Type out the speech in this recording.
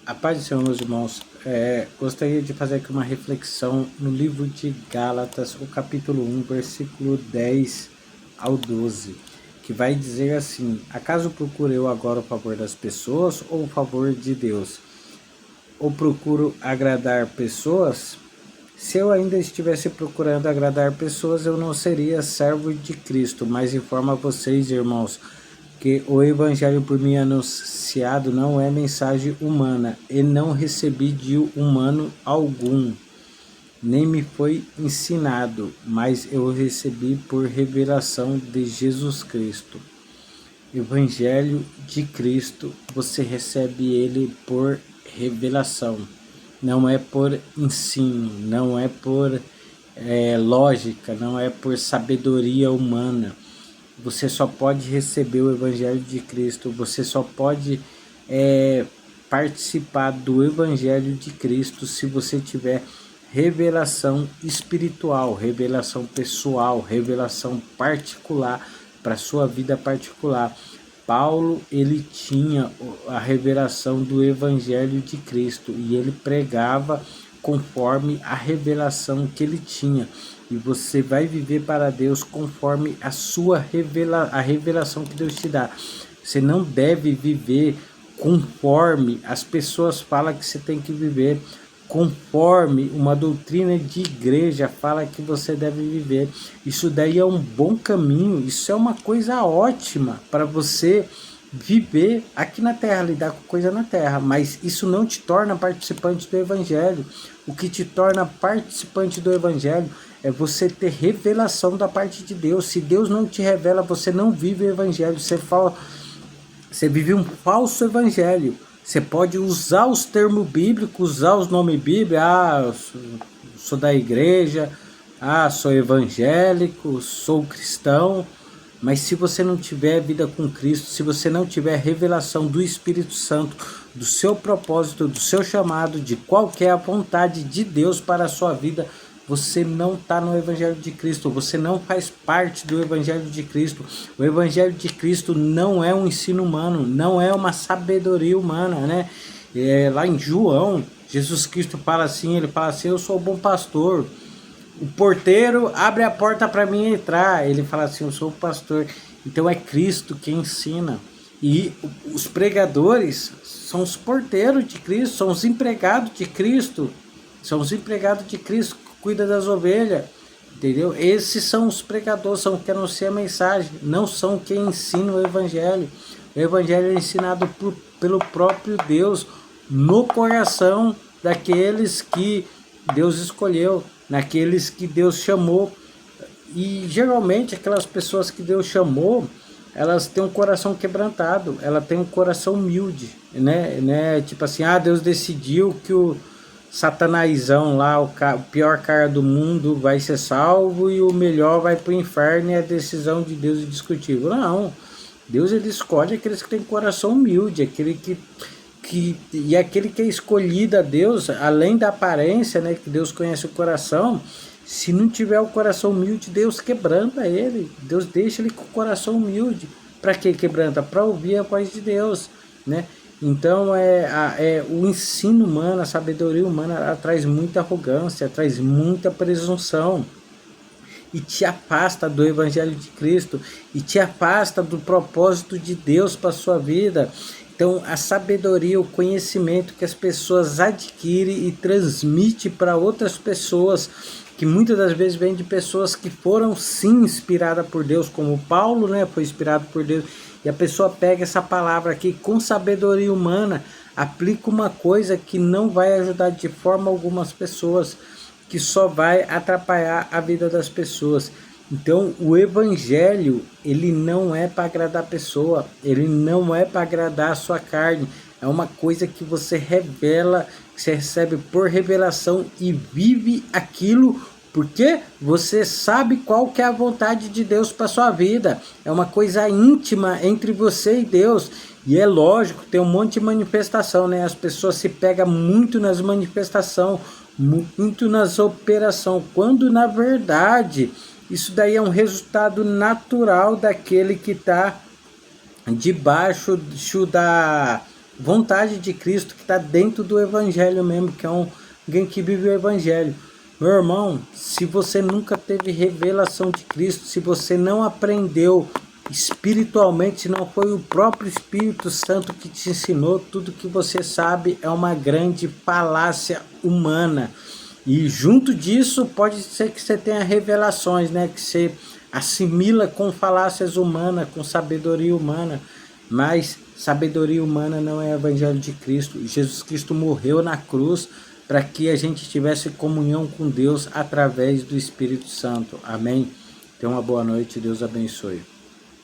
A paz do Senhor, meus irmãos. Gostaria de fazer aqui uma reflexão no livro de Gálatas, o capítulo 1, versículo 10 ao 12, que vai dizer assim: acaso procuro eu agora o favor das pessoas ou o favor de Deus? Ou procuro agradar pessoas? Se eu ainda estivesse procurando agradar pessoas, eu não seria servo de Cristo. Mas informo a vocês, irmãos, que o evangelho por mim anunciado não é mensagem humana, e não recebi de humano algum, nem me foi ensinado, mas eu recebi por revelação de Jesus Cristo. Evangelho de Cristo, você recebe ele por revelação, não é por ensino, não é por lógica, não é por sabedoria humana. Você só pode receber o Evangelho de Cristo, você só pode participar do Evangelho de Cristo se você tiver revelação espiritual, revelação pessoal, revelação particular para sua vida particular. Paulo, ele tinha a revelação do Evangelho de Cristo e ele pregava conforme a revelação que ele tinha. E você vai viver para Deus conforme a revelação que Deus te dá. Você não deve viver conforme as pessoas falam que você tem que viver, conforme uma doutrina de igreja fala que você deve viver. Isso daí é um bom caminho, isso é uma coisa ótima para você viver aqui na terra, lidar com coisa na terra, mas isso não te torna participante do Evangelho. O que te torna participante do Evangelho é você ter revelação da parte de Deus. Se Deus não te revela, você não vive o Evangelho, você vive um falso Evangelho. Você pode usar os termos bíblicos, usar os nomes bíblicos, eu sou da igreja, sou evangélico, sou cristão, mas se você não tiver vida com Cristo, se você não tiver revelação do Espírito Santo, do seu propósito, do seu chamado, de qual é a vontade de Deus para a sua vida, você não está no Evangelho de Cristo, você não faz parte do Evangelho de Cristo. O Evangelho de Cristo não é um ensino humano, não é uma sabedoria humana, né? Lá em João, Jesus Cristo fala assim, ele fala assim: eu sou o bom pastor. O porteiro abre a porta para mim entrar. Ele fala assim: eu sou o pastor. Então é Cristo quem ensina. E os pregadores são os porteiros de Cristo, são os empregados de Cristo. São os empregados de Cristo que cuidam das ovelhas. Entendeu? Esses são os pregadores, são os que anunciam a mensagem. Não são quem ensina o Evangelho. O Evangelho é ensinado pelo próprio Deus no coração daqueles que Deus escolheu, naqueles que Deus chamou. E geralmente aquelas pessoas que Deus chamou, elas têm um coração quebrantado, ela tem um coração humilde, né? Tipo assim, Deus decidiu que o Satanásão lá, o pior cara do mundo, vai ser salvo e o melhor vai para o inferno, e a decisão de Deus é discutível. Não, Deus ele escolhe aqueles que têm coração humilde, aquele e aquele que é escolhido a Deus, além da aparência, né, que Deus conhece o coração. Se não tiver o coração humilde, Deus quebranta ele, Deus deixa ele com o coração humilde. Para que quebranta? Para ouvir a voz de Deus, né? Então o ensino humano, a sabedoria humana, ela traz muita arrogância, traz muita presunção, e te afasta do Evangelho de Cristo, e te afasta do propósito de Deus para a sua vida. Então a sabedoria, o conhecimento que as pessoas adquirem e transmitem para outras pessoas, que muitas das vezes vem de pessoas que foram sim inspiradas por Deus, como Paulo, né, foi inspirado por Deus, e a pessoa pega essa palavra aqui com sabedoria humana, aplica uma coisa que não vai ajudar de forma alguma as pessoas, que só vai atrapalhar a vida das pessoas. Então o Evangelho, ele não é para agradar a pessoa, ele não é para agradar a sua carne, é uma coisa que você revela, que você recebe por revelação e vive aquilo, porque você sabe qual que é a vontade de Deus para sua vida. É uma coisa íntima entre você e Deus. E é lógico, tem um monte de manifestação, né? As pessoas se pegam muito nas manifestações, muito nas operações, quando na verdade isso daí é um resultado natural daquele que está debaixo vontade de Cristo que está dentro do Evangelho mesmo, que é alguém que vive o Evangelho. Meu irmão, se você nunca teve revelação de Cristo, se você não aprendeu espiritualmente, se não foi o próprio Espírito Santo que te ensinou, tudo que você sabe é uma grande falácia humana. E junto disso pode ser que você tenha revelações, né? Que você assimila com falácias humanas, com sabedoria humana. Mas sabedoria humana não é o Evangelho de Cristo. Jesus Cristo morreu na cruz para que a gente tivesse comunhão com Deus através do Espírito Santo. Amém? Tenha uma boa noite, Deus abençoe.